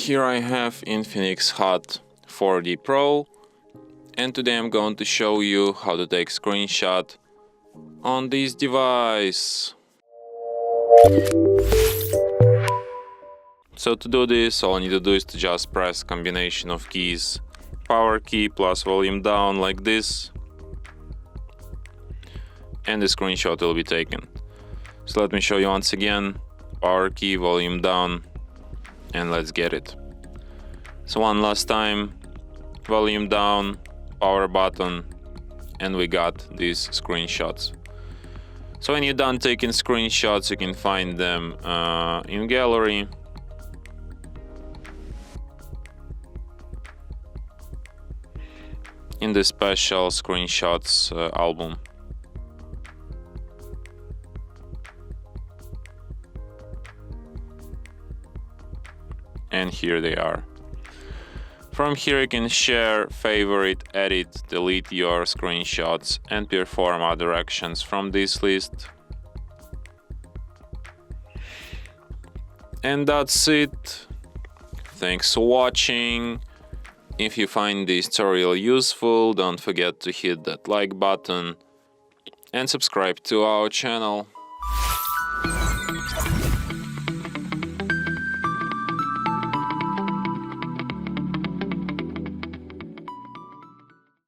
Here I have INFINIX Hot 4D Pro, and today I'm going to show you how to take screenshot on this device. So to do this, all I need to do is to just press combination of keys, power key plus volume down like this, and the screenshot will be taken. So let me show you once again, power key, volume down, and let's get it. So one last time, volume down, power button, and we got these screenshots. So when you're done taking screenshots, you can find them in gallery. In the special screenshots album. And here they are. From here you can share, favorite, edit, delete your screenshots and perform other actions from this list. And that's it. Thanks for watching. If you find this tutorial useful, don't forget to hit that like button and subscribe to our channel.